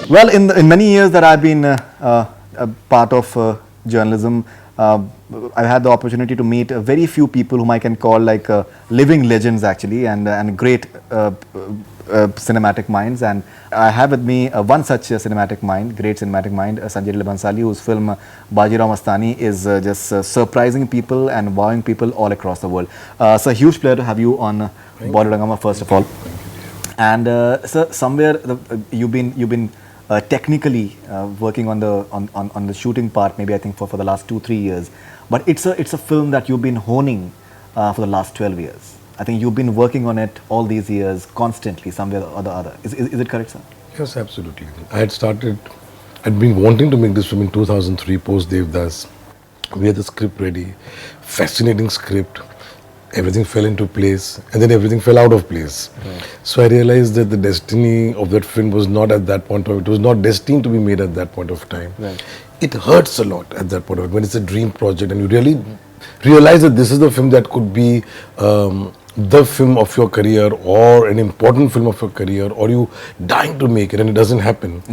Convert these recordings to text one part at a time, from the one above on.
Well, in many years that I've been a part of journalism, I've had the opportunity to meet very few people whom I can call like living legends actually, and great cinematic minds. And I have with me one such cinematic mind, great cinematic mind, Sanjay Leela Bhansali, whose film Bajirao Mastani is just surprising people and wowing people all across the world. It's a huge pleasure to have you on Bollywood Hungama, first of all. And sir, somewhere you've been technically working on the shooting part, maybe I think for the last 2-3 years. But it's a film that you've been honing for the last 12 years. I think you've been working on it all these years constantly, somewhere or the other. Is it correct, sir? Yes, absolutely. I'd been wanting to make this film in 2003, post Devdas. We had the script ready, fascinating script. Everything fell into place, and then everything fell out of place. Right. So I realized that the destiny of that film was not at that point of it was not destined to be made at that point of time. Right. It hurts a lot at that point of it when it's a dream project and you really realize that this is the film that could be the film of your career or an important film of your career, or you dying to make it and it doesn't happen.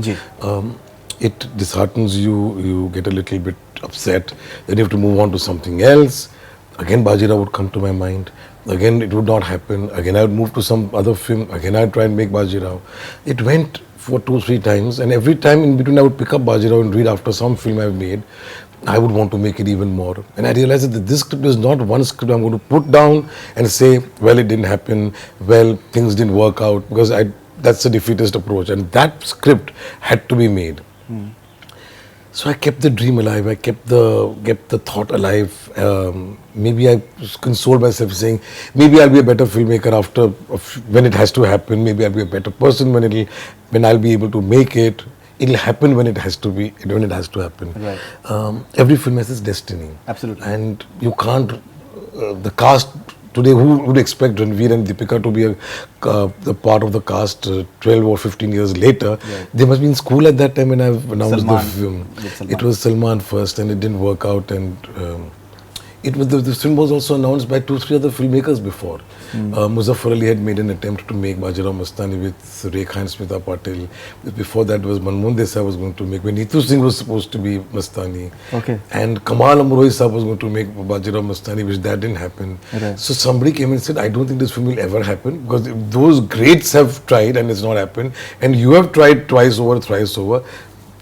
It disheartens you. You get a little bit upset. Then you have to move on to something else. Again, Bajirao would come to my mind. Again, it would not happen. Again, I would move to some other film. Again, I would try and make Bajirao. It went for 2-3 times, and every time in between I would pick up Bajirao and read after some film I've made. I would want to make it even more. And I realized that this script is not one script I'm going to put down and say, well, it didn't happen, well, things didn't work out, because that's a defeatist approach. And that script had to be made. So I kept the dream alive. I kept the thought alive. Maybe I consoled myself saying, maybe I'll be a better filmmaker after when it has to happen. Maybe I'll be a better person when I'll be able to make it. It'll happen when it has to be, when it has to happen. Right. Every film has its destiny. Absolutely. And you can't. The cast today, who would expect Ranveer and Deepika to be the part of the cast 12 or 15 years later? Right. They must be in school at that time when I've announced Salman. the film. Salman. It was Salman first, and it didn't work out. And the film was also announced by 2-3 other filmmakers before. Muzaffar Ali had made an attempt to make Bajirao Mastani with Rekha and Smita Patil. Before that was Manmohan Desai was going to make, when Neetu Singh was supposed to be Mastani. Okay. And Kamal Amrohi Saab was going to make Bajirao Mastani, which that didn't happen. Right. So somebody came and said, I don't think this film will ever happen, because those greats have tried and it's not happened, and you have tried twice over, thrice over.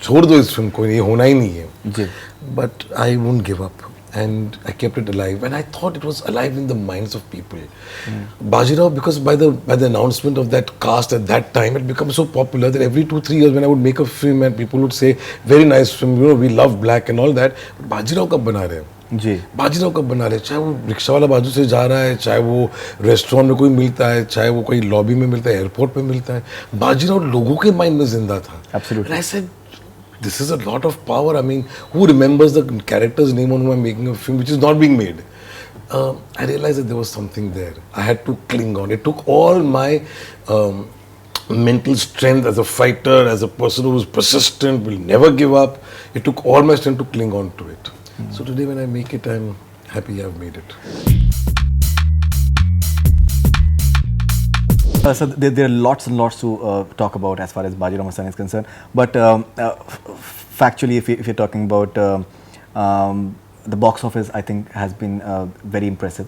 छोड़ दो इस film को, ये होना ही नहीं है. But I won't give up. And I kept it alive, and I thought it was alive in the minds of people. Bajirao, because by the announcement of that cast at that time, it became so popular that every 2-3 years when I would make a film and people would say, very nice film, we love black and all that, but Bajirao कब बना रहे हैं? जी. बाजीराव कब बना रहे, चाहे वो rickshaw वाला बाजू से जा रहा है, चाहे वो रेस्टोरेंट में कोई मिलता है, चाहे वो कोई लॉबी में मिलता है, एयरपोर्ट पे मिलता है, बाजीराव लोगों के माइंड में जिंदा था. Absolutely. And I said, this is a lot of power. I mean, who remembers the character's name on whom I'm making a film which is not being made? I realized that there was something there. I had to cling on. It took all my mental strength as a fighter, as a person who is persistent, will never give up. It took all my strength to cling on to it. So today when I make it, I'm happy I've made it. So there are lots and lots to talk about as far as Bajirao Mastani is concerned. But factually, if you're talking about the box office, I think has been very impressive.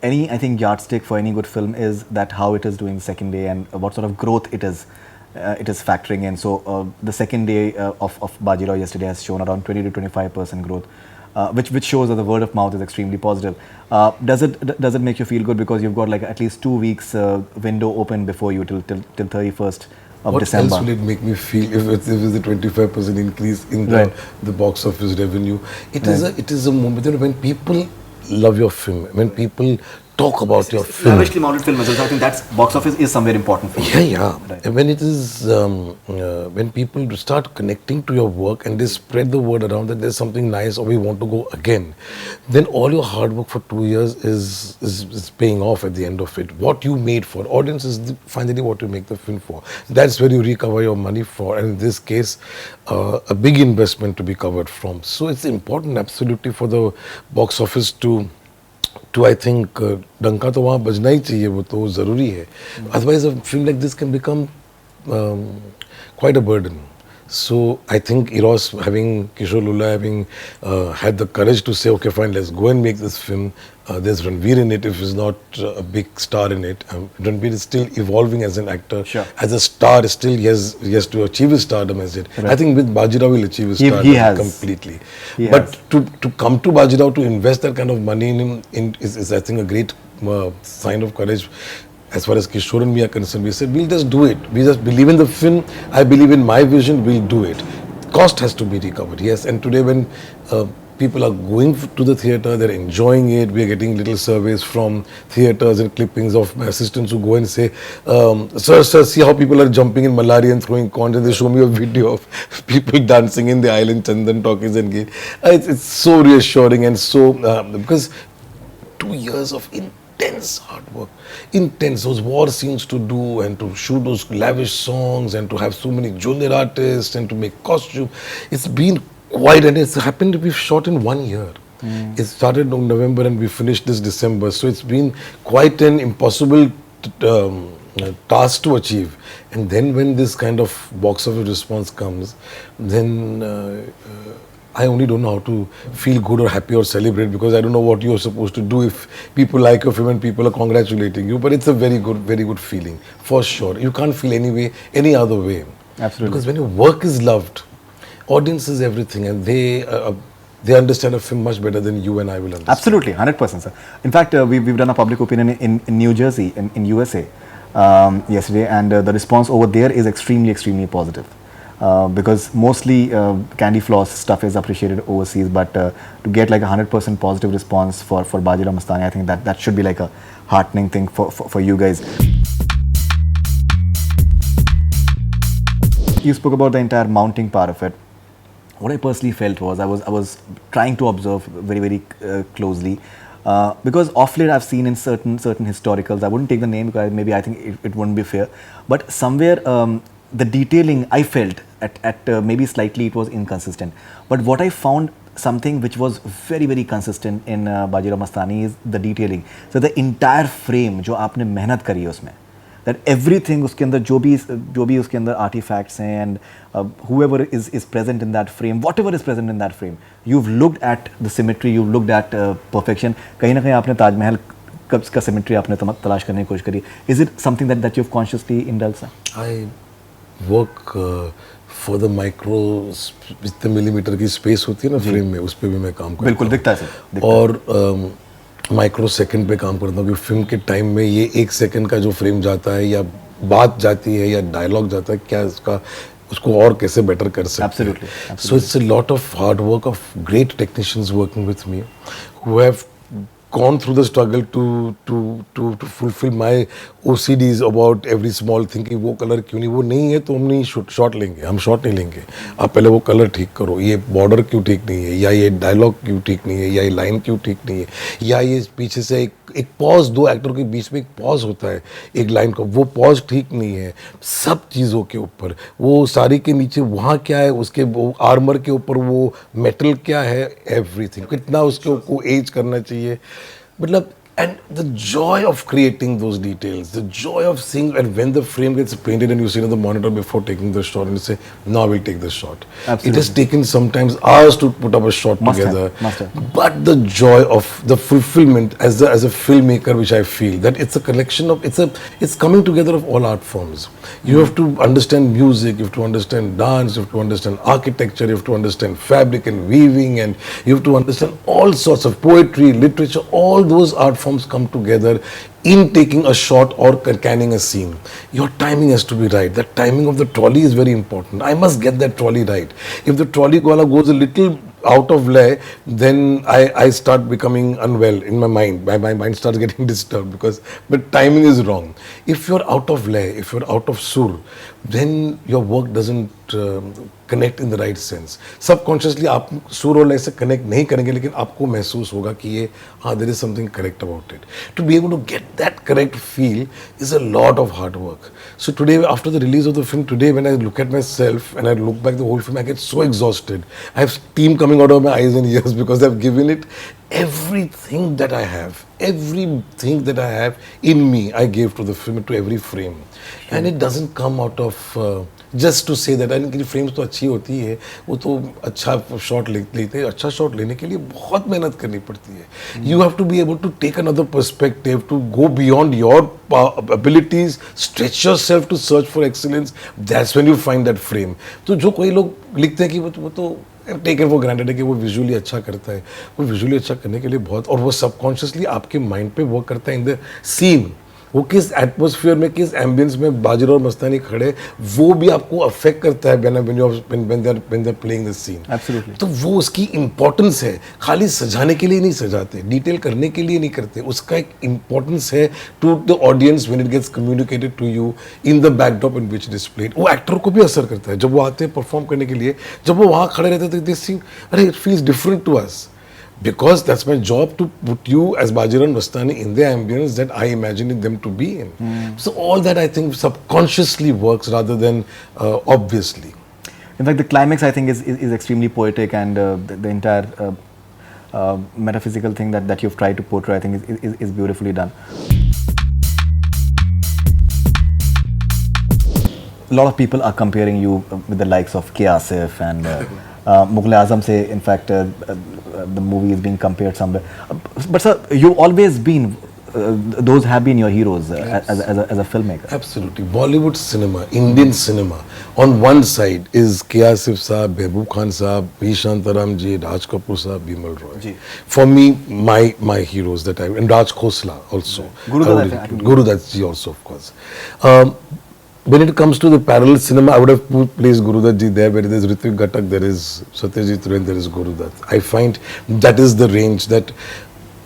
Any, I think, yardstick for any good film is that how it is doing the second day and what sort of growth it is factoring in. So the second day of Bajirao yesterday has shown around 20 to 25% growth. Which shows that the word of mouth is extremely positive. Does it make you feel good because you've got like at least 2 weeks window open before you till 31st of December? What else will it make me feel if it's a 25% increase in the box office revenue? It is a moment when people love your film, when people talk about your film. Lavishly mounted film as well. So I think that's box office is somewhere important for you. Yeah. Right. When it is, when people start connecting to your work and they spread the word around that there's something nice or we want to go again, then all your hard work for 2 years is paying off at the end of it. What you made for audience is finally what you make the film for. That's where you recover your money for, and in this case, a big investment to be covered from. So it's important absolutely for the box office to I think डंका तो वहाँ बजना ही चाहिए, वो तो ज़रूरी है. Otherwise a film like this can become quite a burden. So I think Eros having Kishore Lula having had the courage to say, okay, fine, let's go and make this film. There's Ranveer in it if he's not a big star in it. Ranveer is still evolving as an actor. Sure. As a star, still he has to achieve his stardom as it. Right. I think with Bajirao he'll achieve his He stardom has. completely. He But to come to Bajirao, to invest that kind of money in him is I think a great sign of courage. As far as Kishore and me are concerned, we said, we'll just do it. We just believe in the film. I believe in my vision. We'll do it. Cost has to be recovered, yes. And today when people are going to the theatre, they're enjoying it. We are getting little surveys from theatres and clippings of my assistants who go and say, sir, see how people are jumping in Malari and throwing coins. And they show me a video of people dancing in the island, Chandan Talkies and Gate. It's so reassuring and so, because 2 years of intense hard work, intense, those war scenes to do and to shoot those lavish songs and to have so many junior artists and to make costume. It's been quite, and it's happened, we've shot in 1 year. It started in November and we finished this December. So it's been quite an impossible task to achieve. And then when this kind of box office response comes, then I only don't know how to feel good or happy or celebrate, because I don't know what you're supposed to do if people like your film and people are congratulating you. But it's a very good feeling, for sure. You can't feel any other way. Absolutely. Because when your work is loved, audience is everything, and they understand a film much better than you and I will understand. Absolutely, 100%, sir. In fact, we've done a public opinion in New Jersey, in USA, yesterday, and the response over there is extremely positive. Because mostly candy floss stuff is appreciated overseas, but to get like 100% positive response for Bajirao Mastani, I think that should be like a heartening thing for you guys. You spoke about the entire mounting part of it. What I personally felt was I was trying to observe very closely, because off late I've seen in certain historicals, I wouldn't take the name because maybe I think it wouldn't be fair, but somewhere the detailing I felt at maybe slightly it was inconsistent, but what I found something which was very consistent in Bajirao Mastani is the detailing. So the entire frame जो आपने मेहनत करी है उसमें, that everything उसके अंदर जो भी उसके अंदर artifacts हैं, and whoever is present in that frame, whatever is present in that frame, you've looked at the symmetry, you've looked at perfection. कहीं ना कहीं आपने ताजमहल का symmetry आपने तलाश करने की कोशिश करी. Is it something that you've consciously indulged, sir? I work for the micro, जितने मिलीमीटर की स्पेस होती है ना फ्रेम में, उस पर भी मैं काम करता हूँ. बिल्कुल दिखता है सर. और माइक्रो सेकंड पे काम करता हूँ, क्योंकि फिल्म के टाइम में ये 1 सेकंड का जो फ्रेम जाता है या बात जाती है या डायलॉग जाता है, क्या उसको और कैसे बेटर कर सकते हैं. So it's a lot of hard work of great technicians working with me who have gone through the struggle to fulfill my OCDs about every small thing कि वो कलर क्यों नहीं, वो नहीं है तो हम नहीं शॉट लेंगे, हम शॉट नहीं लेंगे, आप पहले वो कलर ठीक करो, ये बॉर्डर क्यों ठीक नहीं है, या ये डायलॉग क्यों ठीक नहीं है, या ये लाइन क्यों ठीक नहीं है, या ये पीछे से एक पॉज, 2 एक्टरों के बीच में एक पॉज होता है एक लाइन का, वो पॉज ठीक नहीं है. सब चीज़ों के ऊपर, वो साड़ी के नीचे वहाँ क्या है, उसके वो आर्मर के ऊपर वो मेटल क्या है, एवरीथिंग, कितना उसको एज करना चाहिए, मतलब. And the joy of creating those details, the joy of seeing, and when the frame gets painted and you see on the monitor before taking the shot and you say, now we'll take the shot. Absolutely. It has taken sometimes hours to put up a shot together. Must have. But the joy of the fulfillment as a filmmaker, which I feel, that it's a collection of, it's coming together of all art forms. You have to understand music, you have to understand dance, you have to understand architecture, you have to understand fabric and weaving, and you have to understand all sorts of poetry, literature, all those art forms come together in taking a shot or canning a scene. Your timing has to be right. The timing of the trolley is very important. I must get that trolley right. If the trolley goes a little out of lay, then I start becoming unwell in my mind. My mind starts getting disturbed because the timing is wrong. If you're out of lay, if you're out of sur, then your work doesn't connect in the right sense. Subconsciously आप सुर और लय से connect नहीं करेंगे, लेकिन आपको महसूस होगा कि ये हाँ, there is something correct about it. To be able to get that correct feel is a lot of hard work. So today, after the release of the film, today when I look at myself and I look back the whole film, I get so exhausted. I have steam coming out of my eyes and ears because I've given it everything that I have in me, I gave to the film, to every frame. And it doesn't come out of just to say that इनकी frames तो अच्छी होती है, वो तो अच्छा shot लेते हैं. अच्छा शॉट लेने के लिए बहुत मेहनत करनी पड़ती है. You have to be able to take another perspective, to go beyond your abilities, stretch yourself to search for excellence. That's when you find that frame. तो जो कोई लोग लिखते हैं कि वो तो टेक इट फॉर ग्रांटेड है कि वो विजुअली अच्छा करता है, वो विजुअली अच्छा करने के लिए बहुत, और वो सबकॉन्शियसली आपके माइंड पे वर्क करता है इन द सीन. वो किस एटमॉस्फेयर में, किस एम्बियंस में बाजीराव मस्तानी खड़े, वो भी आपको अफेक्ट करता है when they are playing the scene. Absolutely. तो वो उसकी इम्पोर्टेंस है. खाली सजाने के लिए नहीं सजाते, डिटेल करने के लिए नहीं करते. उसका एक इम्पोर्टेंस है to the audience when it gets communicated to you in the backdrop in which it is played. वो एक्टर को भी असर करता है. जब वो आते हैं परफॉर्म करने के लिए, जब वो वहाँ खड़े रहते थे, दे थिंक अरे it feels different to us. Because that's my job to put you as Bajirao Mastani in the ambience that I imagined them to be in. So all that I think subconsciously works rather than obviously. In fact, the climax I think is extremely poetic, and the entire metaphysical thing that you've tried to portray, I think is beautifully done. A lot of people are comparing you with the likes of K. Asif and Mughal-E-Azam. Say, in fact, the movie is being compared somewhere. But sir, you've always been, those have been your heroes as a filmmaker. Absolutely. Bollywood cinema, Indian cinema, on one side is K. Asif Saab, Mehboob Khan Saab, V. Shantaram Ji, Raj Kapoor Saab, Bimal Roy. Ji. For me, my heroes that I, and Raj Khosla also. Guru Dutt Ji also, of course. When it comes to the parallel cinema, I would have placed Guru Dutt Ji there, where there is Ritwik Ghatak, there is Satyajit Ray, there is Guru Dutt. I find that is the range that.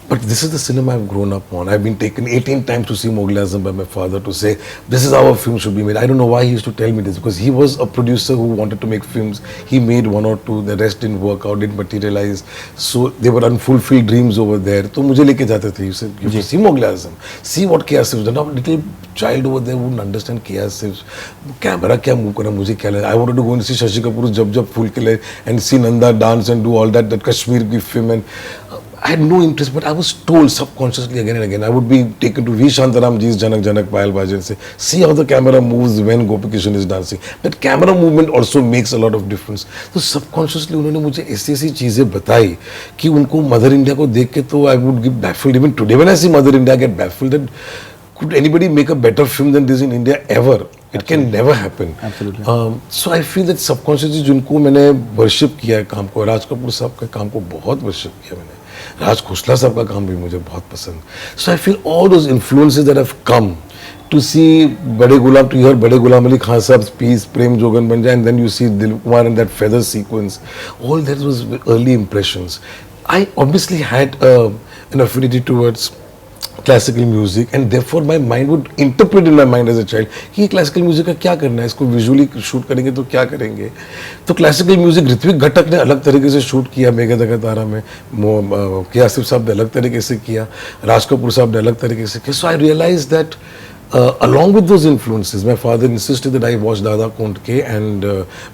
But this is the cinema I've grown up on. I've been taken 18 times to see Mughal-E-Azam by my father to say, this is how a film should be made. I don't know why he used to tell me this, because he was a producer who wanted to make films. He made one or two, the rest didn't work out, didn't materialize. So they were unfulfilled dreams over there. So मुझे लेके जाते थे. You said, you have to see Mughal-E-Azam. See what K. Asif done. Now little child over there wouldn't understand K. Asif. Camera क्या move करना, मुझे क्या लगा. I wanted to go and see Shashi Kapoor जब फूल के लिए and see Nanda dance and do all that Kashmir की film, and I had no interest, but I was told subconsciously again and again. I would be taken to V. Shantaram Ji's Jhanak Jhanak Payal Baje and say, see how the camera moves when Gopi Kishan is dancing. That camera movement also makes a lot of difference. So subconsciously उन्होंने मुझे ऐसी चीजें बताई कि उनको mother India को देख के तो I would get baffled. Even today when I see Mother India, I get baffled that could anybody make a better film than this in India ever? It can never happen. Absolutely. So I feel that subconsciously जिनको मैंने worship किया है काम को, राज कपूर साहब के काम को बहुत वर्शिप किया मैंने. राज खोसला साहब का काम भी मुझे बहुत पसंद. So I feel all those influences that have come to see बड़े गुलाम, to hear बड़े गुलाम अली खान साहब's piece, प्रेम जोगन बन जाए, and then you see Dilip Kumar and that feather sequence. All that was early impressions. I obviously had an affinity towards classical music, and therefore my mind would interpret in my mind as a child कि classical music का क्या करना है, इसको visually shoot करेंगे तो क्या करेंगे. तो classical music ऋत्विक घटक ने अलग तरीके से शूट किया मेघा दगा तारा में, के आसिफ साहब ने अलग तरीके से किया, राज कपूर साहब ने अलग तरीके से किया. So I realized that along with those influences, my father insisted that I watch Dada Kondke and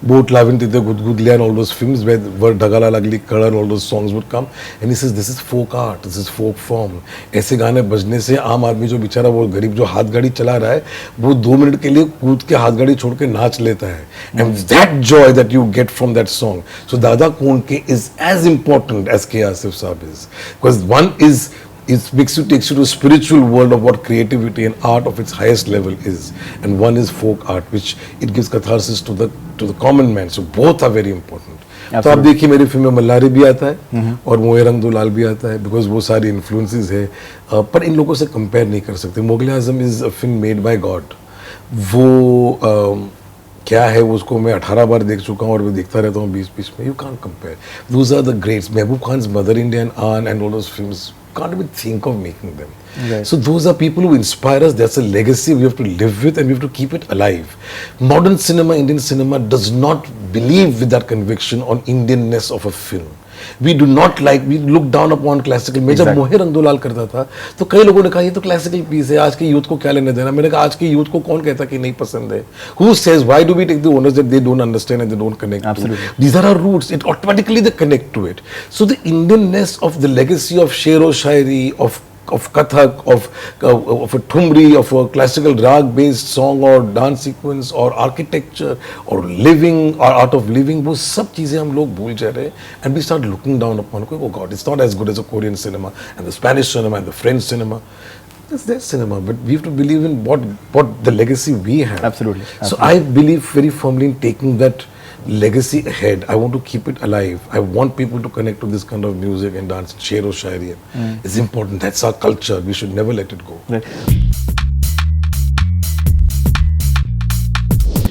Boat Lavin Tite Gudgudlia and all those films where Dagala Lagli Kadar, all those songs would come. And he says, this is folk art, this is folk form. ऐसे गाने बजने से आम आदमी जो बेचारा वो गरीब जो हाथ गाड़ी चला रहा है, वो 2 मिनट के लिए कूद के हाथ गाड़ी छोड़ के नाच लेता है. And that joy that you get from that song. So Dada Kondke is as important as K. Asif Saab is. Because one is, it takes you to a spiritual world of what creativity and art of its highest level is, and one is folk art, which it gives catharsis to the common man. So both are very important. तो आप देखिए मेरी film में मल्लारी भी आता है और मोए रंग दो लाल भी आता है, बिकॉज वो सारी इन्फ्लुएंसेस है. पर इन लोगों से कंपेयर नहीं कर सकते. Mughal-e-Azam is a film made by God. वो क्या है उसको मैं 18 बार देख चुका हूँ और मैं देखता रहता हूँ बीच में. You can't compare. Those are the greats. Mehboob Khan's Mother India and Aan and all those films, can't even think of making them. Right. So those are people who inspire us. That's a legacy we have to live with, and we have to keep it alive. Modern cinema, Indian cinema does not believe with that conviction on Indianness of a film. We do not like, we look down upon classical. मैं जब मोहे रंगदोलाल करता था तो कई लोगों ने कहा ये तो क्लासिकल पीस है, आज के यूथ को क्या लेने देना. मैंने कहा आज के यूथ को कौन कहता कि नहीं पसंद है? Who says why do we take the onus that they don't understand and they don't connect Absolutely. to? These are our roots. It automatically they connect to it. So the Indianness of the legacy of Shero Shairi, of Kathak, of a Thumri, of a classical rag based song or dance sequence or architecture or living or art of living, वो सब चीजें हम लोग भूल जा रहे हैं. And we start looking down upon, oh God, it's not as good as the Korean cinema and the Spanish cinema and the French cinema. It's their cinema, but we have to believe in what the legacy we have. Absolutely. So I believe very firmly in taking that legacy ahead. I want to keep it alive. I want people to connect to this kind of music and dance. Shero Shairi. It's important. That's our culture. We should never let it go. Right.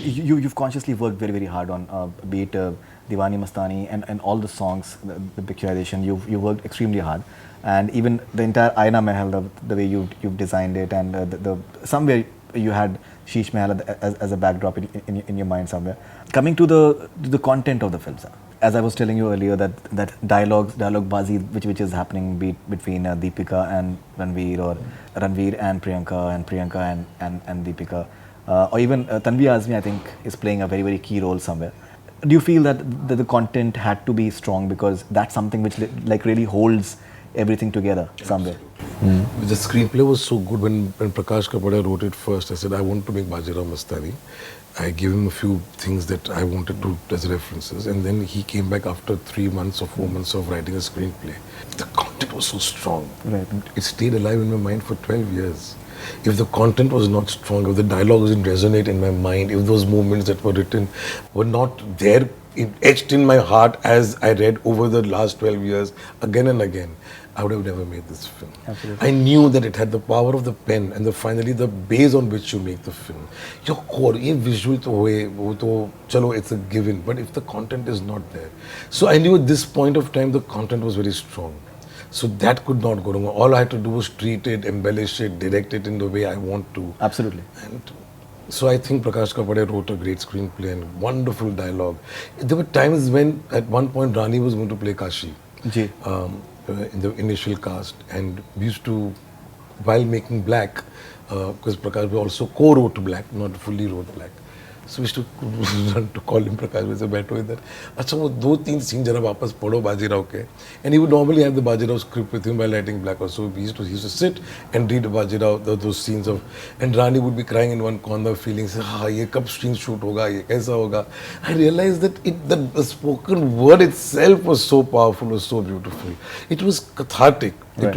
You've consciously worked very, very hard on be it Diwani Mastani and all the songs, the picturization. You worked extremely hard, and even the entire Aina Mahal, the way you've designed it, and the somewhere you had Sheesh Mahal as a backdrop in your mind somewhere. Coming to the content of the films, as I was telling you earlier, that dialogue bazi which is happening between Deepika and Ranveer, or Ranveer and Priyanka and Deepika, or even Tanvi Azmi, I think, is playing a very, very key role somewhere. Do you feel that the content had to be strong because that's something which like really holds everything together somewhere? The screenplay was so good. When Prakash Kapadia wrote it first, I said I want to make Bajirao Mastani. I gave him a few things that I wanted to as references, and then he came back after 3 months or 4 months of writing a screenplay. The content was so strong. Right. It stayed alive in my mind for 12 years. If the content was not strong, if the dialogue didn't resonate in my mind, if those moments that were written were not there, etched in my heart as I read over the last 12 years again and again, I would have never made this film. Absolutely. I knew that it had the power of the pen and finally the base on which you make the film. Your core, ye visual to hoye, wo to chalo, it's a given. But if the content is not there, so I knew at this point of time the content was very strong. So that could not go wrong. All I had to do was treat it, embellish it, direct it in the way I want to. Absolutely. And so I think Prakash Kapadia wrote a great screenplay and wonderful dialogue. There were times when at one point Rani was going to play Kashi. Ji. In the initial cast, and we used to, while making Black, because Prakash also co-wrote Black, not fully wrote Black. So we used to run to call him Prakash, we said, बैठो इधर. अच्छा वो 2-3 scene जरा वापस पढ़ो बाजीराव के. And he would normally have the Bajirao script with him while writing Black also. He used to sit and read Bajirao, those scenes of, and Rani would be crying in one corner, feeling, हाँ ये कब scene shoot होगा, ये कैसा होगा. I realized that the spoken word itself was so powerful, was so beautiful. It was cathartic. Right.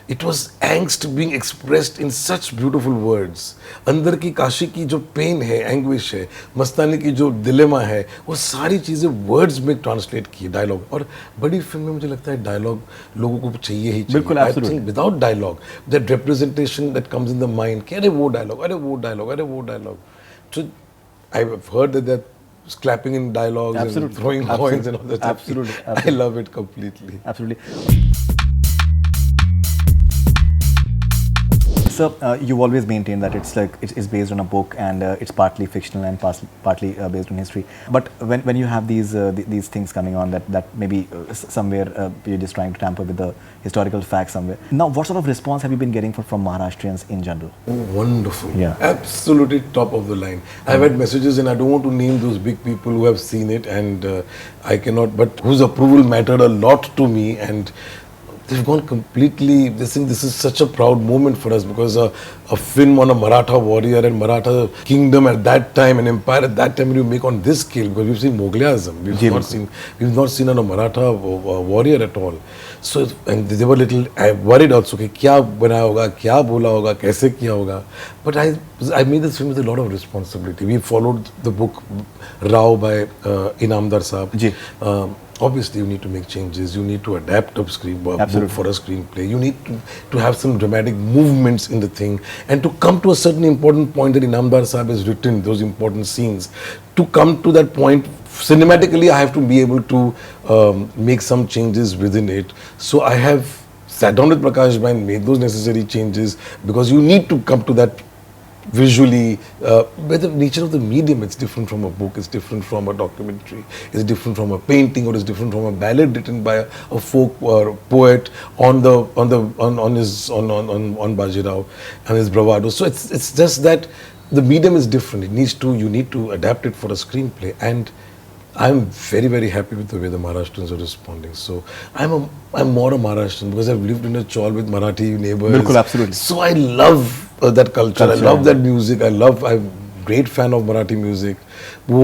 It was angst being expressed in such beautiful words. अंदर की काशी की जो pain है, anguish है, मस्तानी की जो dilemma है, वो सारी चीजें words में translate की dialogue. और बड़ी फिल्म में मुझे लगता है dialogue लोगों को चाहिए ही चाहिए. बिल्कुल, absolutely. I think without dialogue, that representation that comes in the mind, कि अरे वो dialogue, अरे वो dialogue, अरे वो dialogue. So I've heard that they're clapping in dialogues Absolutely. and throwing coins and all that. Absolutely. I love it completely. Absolutely. So you've always maintained that it's based on a book and it's partly fictional and partly based on history. But when you have these things coming on that maybe somewhere you're just trying to tamper with the historical facts somewhere. Now, what sort of response have you been getting from Maharashtrians in general? Oh, wonderful. Yeah. Absolutely top of the line. I've had messages, and I don't want to name those big people who have seen it, and I cannot, but whose approval mattered a lot to me, and they've gone completely, they think this is such a proud moment for us, because a film on a Maratha warrior and Maratha kingdom at that time, an empire at that time, you make on this scale, because we've seen Mughal-E-Azam, we've not seen a Maratha warrior at all. So, and they were little worried also, कि क्या बनाया होगा, क्या बोला होगा, कैसे किया होगा. But I made this film with a lot of responsibility. We followed the book Rao by Inamdar Saab. Obviously, you need to make changes. You need to adapt a book for a screenplay. You need to have some dramatic movements in the thing, and to come to a certain important point that Inamdar Saab has written, those important scenes. To come to that point, cinematically, I have to be able to make some changes within it. So I have sat down with Prakash and made those necessary changes, because you need to come to that visually, but the nature of the medium, it's different from a book, it's different from a documentary, it's different from a painting, or it's different from a ballad written by a folk or poet on Bajirao and his bravado. So it's just that the medium is different. You need to adapt it for a screenplay, and I'm very, very happy with the way the Maharashtrians are responding. So I'm more a Maharashtrian because I've lived in a chawl with Marathi neighbors. Bilkul, absolutely. So I love that culture. I love that music. I'm a great fan of Marathi music. वो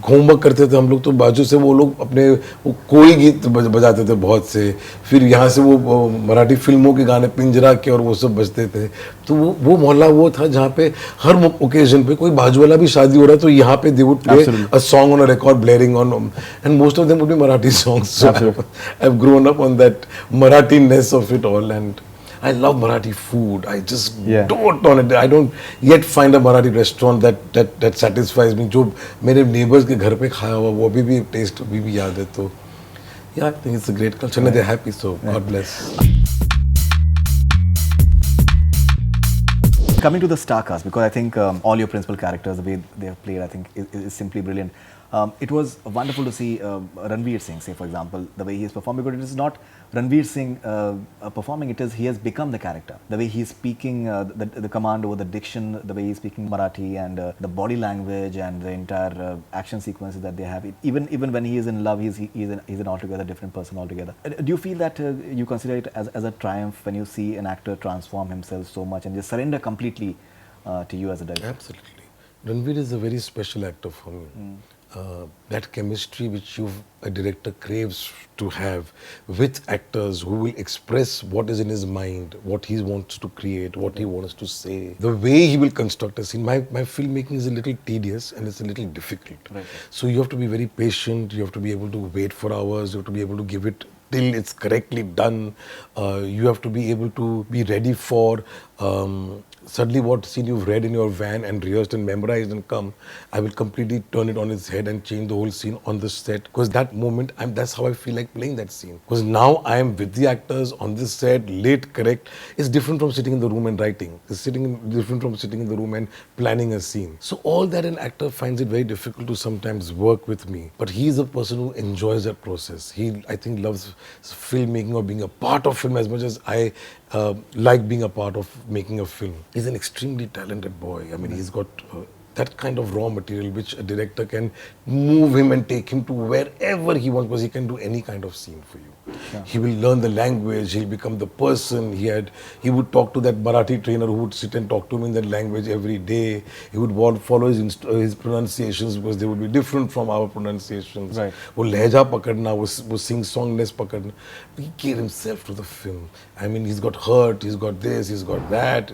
homework करते थे हम लोग तो बाजू से वो लोग अपने वो कोई गीत बजाते थे बहुत से, फिर यहाँ से वो मराठी फिल्मों के गाने पिंजरा के और वो सब बजते थे. तो वो मोहल्ला वो था जहाँ पे हर ओकेजन पे कोई बाजू वाला भी शादी हो रहा है तो यहाँ पे they would play a song on a record blaring on, and most of them would be Marathi songs. So I have grown up on that Marathi-ness of it all, and I love Marathi food. I just dote on it. I don't yet find a Marathi restaurant that satisfies me. जो मेरे neighbors के घर पे खाया हुआ वो अभी भी taste अभी भी याद है. तो yeah, I think it's a great culture. And they're happy, so God bless. Coming to the star cast, because I think all your principal characters, the way they have played, I think is simply brilliant. It was wonderful to see Ranveer Singh, say for example, the way he is performing, because it is not Ranveer Singh performing, it is he has become the character. The way he is speaking, the command over the diction, the way he is speaking Marathi, and the body language and the entire action sequences that they have. Even when he is in love, he's an altogether different person altogether. Do you feel that you consider it as a triumph when you see an actor transform himself so much and just surrender completely to you as a director? Absolutely. Ranveer is a very special actor for me. That chemistry which a director craves to have with actors who will express what is in his mind, what he wants to create, what he wants to say, the way he will construct a scene. My filmmaking is a little tedious and it's a little difficult. Right. So you have to be very patient, you have to be able to wait for hours, you have to be able to give it till it's correctly done. You have to be able to be ready for suddenly what scene you've read in your van and rehearsed and memorized and come, I will completely turn it on its head and change the whole scene on the set. Because that moment, that's how I feel like playing that scene. Because now I am with the actors on this set, late, correct. It's different from sitting in the room and writing. It's different from sitting in the room and planning a scene. So all that an actor finds it very difficult to sometimes work with me. But he is a person who enjoys that process. He, I think, loves filmmaking or being a part of film as much as I like being a part of making a film. He's an extremely talented boy. I mean, he's got that kind of raw material which a director can move him and take him to wherever he wants, because he can do any kind of scene for you. Sure. He will learn the language, he'll become the person. He would talk to that Marathi trainer who would sit and talk to him in that language every day. He would follow his pronunciations because they would be different from our pronunciations. Right. वो लहजा पकड़ना, वो sing-songness पकड़ना. He gave himself to the film. I mean, he's got hurt, he's got this, he's got that.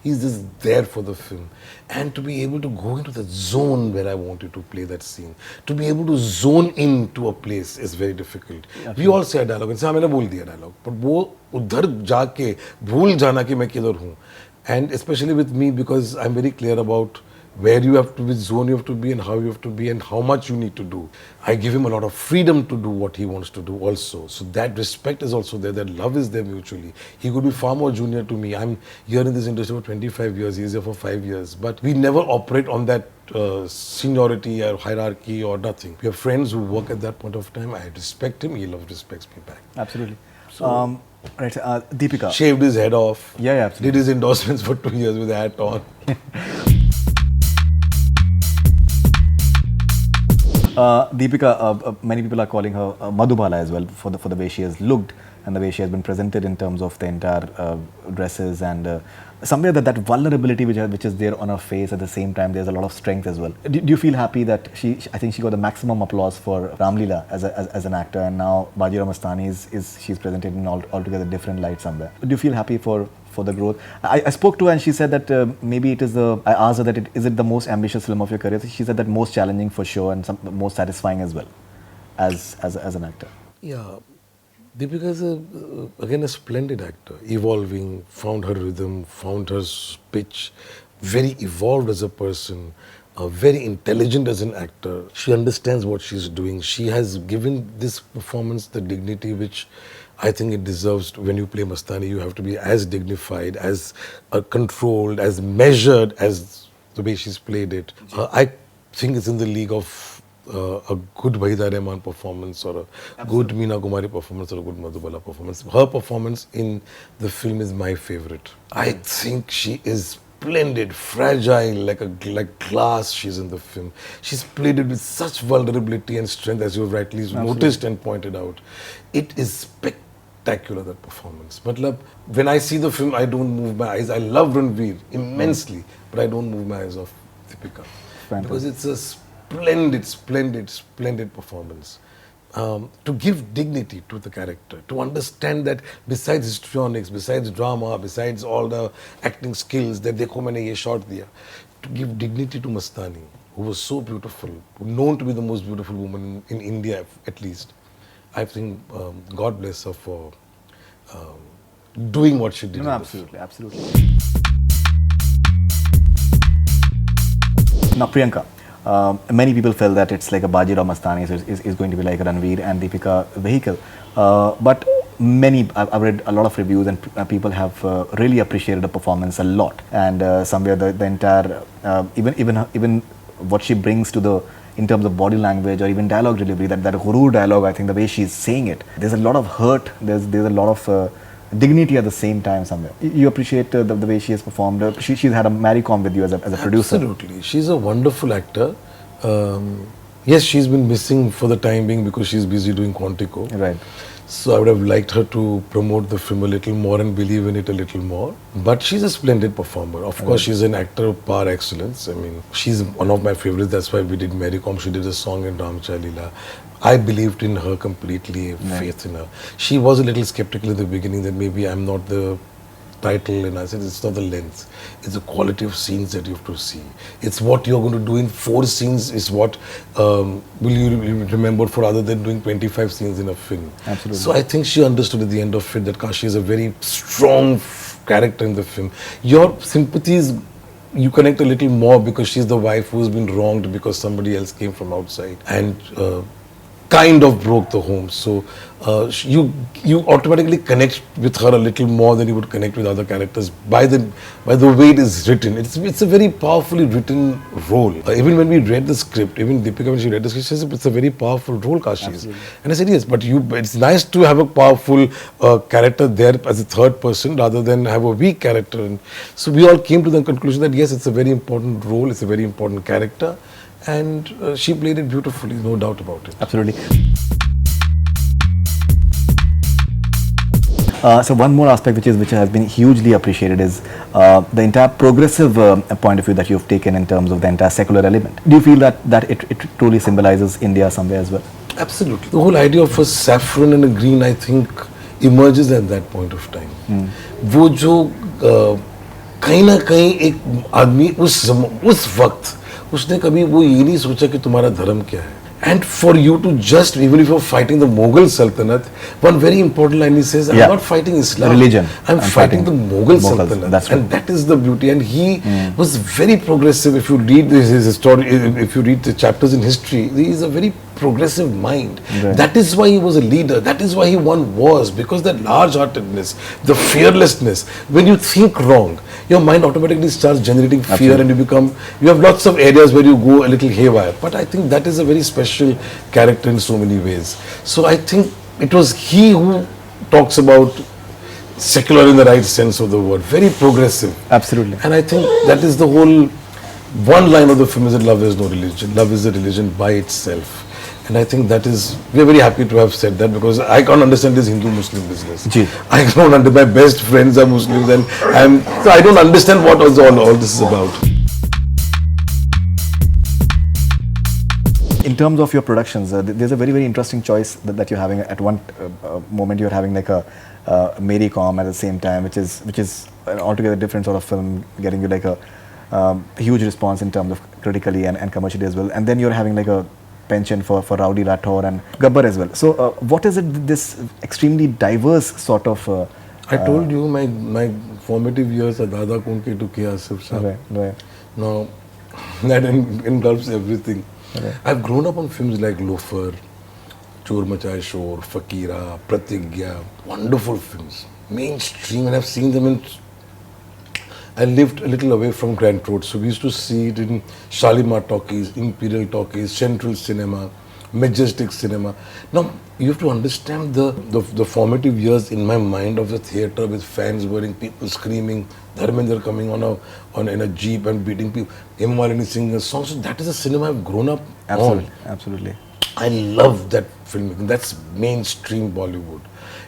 He's just there for the film. And to be able to go into the zone where I wanted to play that scene, to be able to zone into a place is very difficult. Okay. We all say a dialogue, and मैंने बोल दिया dialogue, but वो उधर जाके भूल जाना कि मैं किधर हूँ. And especially with me, because I'm very clear about where you have to be, zone you have to be, and how you have to be, and how much you need to do. I give him a lot of freedom to do what he wants to do also. So that respect is also there, that love is there mutually. He could be far more junior to me. I'm here in this industry for 25 years, he's here for 5 years. But we never operate on that seniority or hierarchy or nothing. We are friends who work at that point of time. I respect him, he respects me back. Absolutely. So, right, Deepika. Shaved his head off. Yeah, absolutely. Did his endorsements for 2 years with the hat on. Deepika, many people are calling her Madhubala as well for the way she has looked and the way she has been presented in terms of the entire dresses and somewhere that vulnerability which is there on her face, at the same time there's a lot of strength as well. Do you feel happy that I think she got the maximum applause for Ram Leela as an actor, and now Bajirao Mastani she's presented in altogether different light somewhere. Do you feel happy for the growth? I spoke to her and she said that maybe it is I asked her that is it the most ambitious film of your career? She said that most challenging for sure and most satisfying as well as an actor. Yeah, Deepika is again a splendid actor, evolving, found her rhythm, found her pitch, very evolved as a person, very intelligent as an actor. She understands what she's doing. She has given this performance the dignity which I think it deserves, when you play Mastani, you have to be as dignified, as controlled, as measured as the way she's played it. I think it's in the league of a good Wahida Rahman performance, or a good Meena Kumari performance, or a good Madhubala performance. Her performance in the film is my favorite. I think she is splendid, fragile, like glass. She's in the film. She's played it with such vulnerability and strength, as you have rightly noticed and pointed out. It is spectacular, that performance. Matlab, when I see the film, I don't move my eyes. I love Ranveer immensely, but I don't move my eyes off Deepika. Because it's a splendid performance. To give dignity to the character, to understand that besides histrionics, besides drama, besides all the acting skills, that dekho maine ye shot diya, to give dignity to Mastani, who was so beautiful, known to be the most beautiful woman in India at least. I think God bless her for doing what she did. No, absolutely, absolutely. Now, Priyanka, many people felt that it's like a Bajirao Mastani, so is going to be like a Ranveer and Deepika vehicle. But I've read a lot of reviews, and people have really appreciated the performance a lot. And somewhere the entire, even what she brings to the, in terms of body language or even dialogue delivery, that Guru dialogue, I think the way she's saying it, there's a lot of hurt, there's a lot of dignity at the same time somewhere. You appreciate the way she has performed. She's had a marry-com with you as a producer. Absolutely. She's a wonderful actor. Yes, she's been missing for the time being because she's busy doing Quantico. Right. So I would have liked her to promote the film a little more and believe in it a little more. But she's a splendid performer. Of course, she's an actor par excellence. I mean, she's one of my favorites. That's why we did Marry-Com. She did a song in Sanjay Leela. I believed in her completely, faith in her. She was a little skeptical in the beginning that maybe I'm not the title, and I said it's not the length, it's the quality of scenes that you have to see. It's what you're going to do in 4 scenes is what will you remember for, other than doing 25 scenes in a film. Absolutely. So I think she understood at the end of it that Kashi is a very strong character in the film. Your sympathies, you connect a little more because she's the wife who's been wronged because somebody else came from outside and kind of broke the home. So you automatically connect with her a little more than you would connect with other characters by the way it is written. It's a very powerfully written role. Even when we read the script, even Deepika, when she read the script, she said it's a very powerful role, Kashi is. And I said yes, but it's nice to have a powerful character there as a third person rather than have a weak character. And so we all came to the conclusion that yes, it's a very important role, it's a very important character. And she played it beautifully, no doubt about it. Absolutely. So one more aspect which has been hugely appreciated is the entire progressive point of view that you've taken in terms of the entire secular element. Do you feel that it truly symbolizes India somewhere as well? Absolutely. The whole idea of a saffron and a green, I think, emerges at that point of time. वो जो कहीं ना कहीं एक आदमी उस वक्त उसने कभी वो ये नहीं सोचा कि तुम्हारा धर्म क्या है. And for you to just, even if you're fighting the Mughal Sultanate, one very important line he says, I'm not fighting Islam. Religion. I'm fighting the Mughal Sultanate. That's right. And that is the beauty. And he was very progressive. If you read his story, if you read the chapters in history, he is a very progressive mind. Right. That is why he was a leader. That is why he won wars. Because that large-heartedness, the fearlessness, when you think wrong, your mind automatically starts generating fear. Absolutely. And you have lots of areas where you go a little haywire. But I think that is a very special character in so many ways. So I think it was he who talks about secular in the right sense of the word, very progressive. Absolutely. And I think that is the whole, one line of the film is that love is no religion. Love is a religion by itself. And I think that is, we are very happy to have said that, because I can't understand this Hindu-Muslim business. I don't understand, my best friends are Muslims, and so I don't understand what all this is about. In terms of your productions, there's a very, very interesting choice that you're having. At one moment, you're having like a Marry-Com at the same time, which is an altogether different sort of film, getting you like a huge response in terms of critically and commercially as well. And then you're having like a penchant for Rowdy, Rathore and Gabbar as well. So what is it, this extremely diverse sort of... I told you my formative years are Dada Kondke to Asif. Right. Now, that engulfs everything. Right. I've grown up on films like Loafer, Chor Machaye Shor, Fakira, Pratigya, wonderful films. Mainstream, and I've seen them in. I lived a little away from Grand Road, so we used to see it in Shalimar Talkies, Imperial Talkies, Central Cinema, Majestic Cinema. Now, you have to understand the formative years in my mind of the theatre with fans wearing, people screaming, Dharmendra coming in a jeep and beating people, Malini singing a song. So that is a cinema I've grown up on. Absolutely. I love that filmmaking. That's mainstream Bollywood.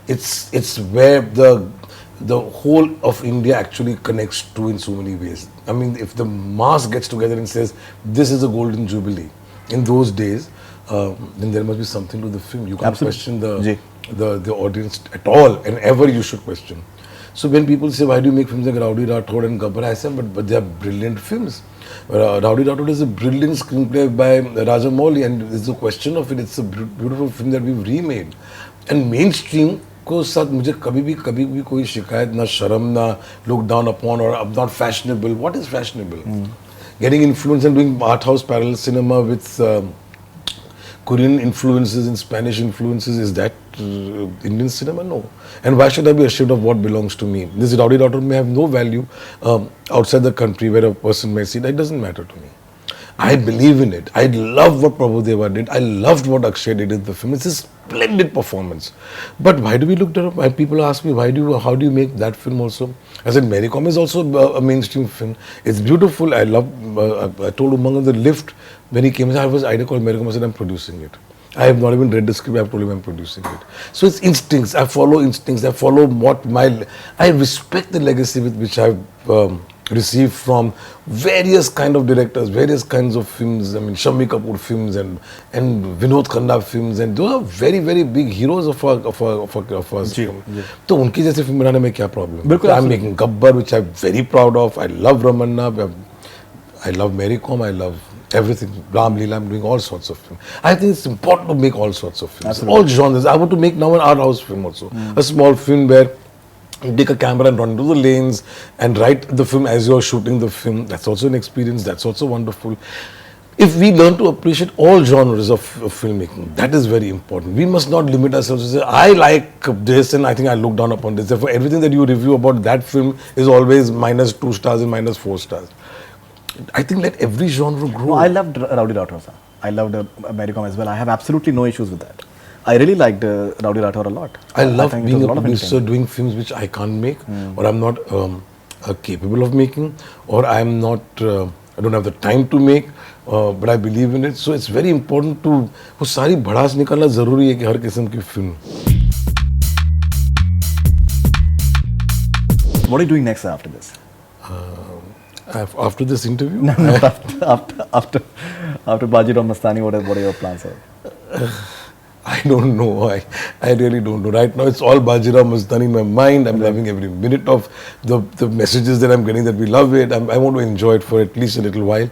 It's where the whole of India actually connects to in so many ways. I mean, if the mass gets together and says, this is a golden jubilee, in those days, then there must be something to the film. You can't question the audience at all, and ever you should question. So when people say, why do you make films like Rowdy, Rathore and Gabbar, I say, but they are brilliant films. Rowdy Rathore is a brilliant screenplay by Rajamouli, and it's a question of it. It's a beautiful film that we've remade. And mainstream को साथ मुझे कभी भी कोई शिकायत ना शर्म ना look down upon or I'm not fashionable. What is fashionable? Getting influence and doing art house parallel cinema with Korean influences and Spanish influences, is that Indian cinema? No. And why should I be ashamed of what belongs to me? This Rowdy Rathore may have no value outside the country where a person may see it. That doesn't matter to me. I believe in it. I love what Prabhudeva did. I loved what Akshay did in the film. It's a splendid performance. But why do we look at it? People ask me, how do you make that film also? I said, Mary Com is also a mainstream film. It's beautiful. I love, I told Umang on the lift, when he came, I was idea called Mary Com. I said, I'm producing it. I have not even read the script. I've told him I'm producing it. So it's instincts. I follow instincts. I follow I respect the legacy with which I've received from various kind of directors, various kinds of films. I mean, Shammi Kapoor films and Vinod Khanna films, and those are very, very big heroes of our film. So, उनकी जैसे film बनाने में क्या problem? I'm making Gabbar, which I'm very proud of. I love Ramanna. I love Mary Com. I love everything. Ram Leela. I'm doing all sorts of films. I think it's important to make all sorts of films, all genres. I want to make now an art house film also, a small film where you take a camera and run into the lanes and write the film as you're shooting the film. That's also an experience. That's also wonderful. If we learn to appreciate all genres of filmmaking, that is very important. We must not limit ourselves to say, I like this and I think I look down upon this. Therefore, everything that you review about that film is always -2 stars and -4 stars. I think let every genre grow. No, I loved Rowdy Rathore, sir. I loved Mary Com as well. I have absolutely no issues with that. I really liked Rowdy Rathore a lot. I love being a producer, doing films which I can't make, or I'm not capable of making, or I don't have the time to make, but I believe in it. So it's very important to वो सारी भड़ास निकालना ज़रूरी है कि हर किस्म की film. What are you doing next after this? After this interview? No, after Bajirao Mastani, what are your plans? I don't know. I really don't know. Right now, it's all Bajirao Mastani in my mind. I'm loving every minute of the messages that I'm getting, that we love it. I want to enjoy it for at least a little while.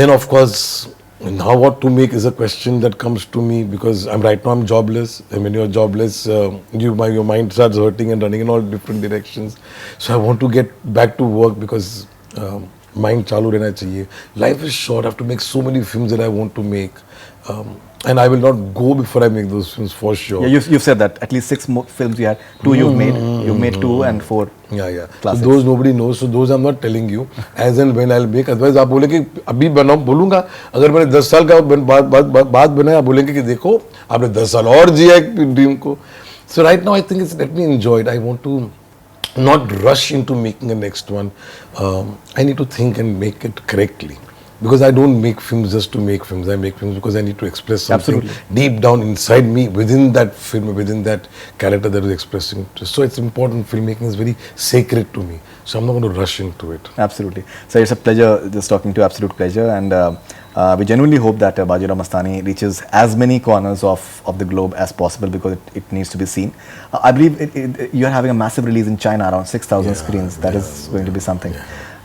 Then, of course, now what to make is a question that comes to me, because right now I'm jobless. And when you're jobless, your mind starts hurting and running in all different directions. So I want to get back to work, because mind chalu rehna chahiye. Life is short. I have to make so many films that I want to make. And I will not go before I make those films, for sure. Yeah, you've said that. At least 6 more films you had. 2 you've made. You've made 2 and 4. Yeah. Classics. So those nobody knows. So those I'm not telling you. As and when I'll make. Otherwise आप बोले कि अभी बनाऊँ, बोलूँगा. अगर मैंने 10 साल का बाद बनाया, बोलेंगे कि देखो आपने 10 साल और जिया एक ड्रीम को. So right now I think let me enjoy it. I want to not rush into making the next one. I need to think and make it correctly. Because I don't make films just to make films. I make films because I need to express something deep down inside me, within that film, within that character that is expressing it. So it's important. Filmmaking is very sacred to me. So I'm not going to rush into it. Absolutely. So it's a pleasure just talking to you. Absolute pleasure. And we genuinely hope that Bajirao Mastani reaches as many corners of the globe as possible, because it needs to be seen. I believe you're having a massive release in China, around 6,000 screens. That is going to be something.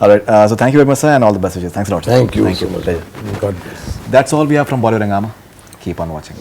All right. So thank you very much, sir, and all the best wishes. Thanks a lot, sir. Thank you. Thank you. So much. God bless. That's all we have from Bollywood Hungama. Keep on watching.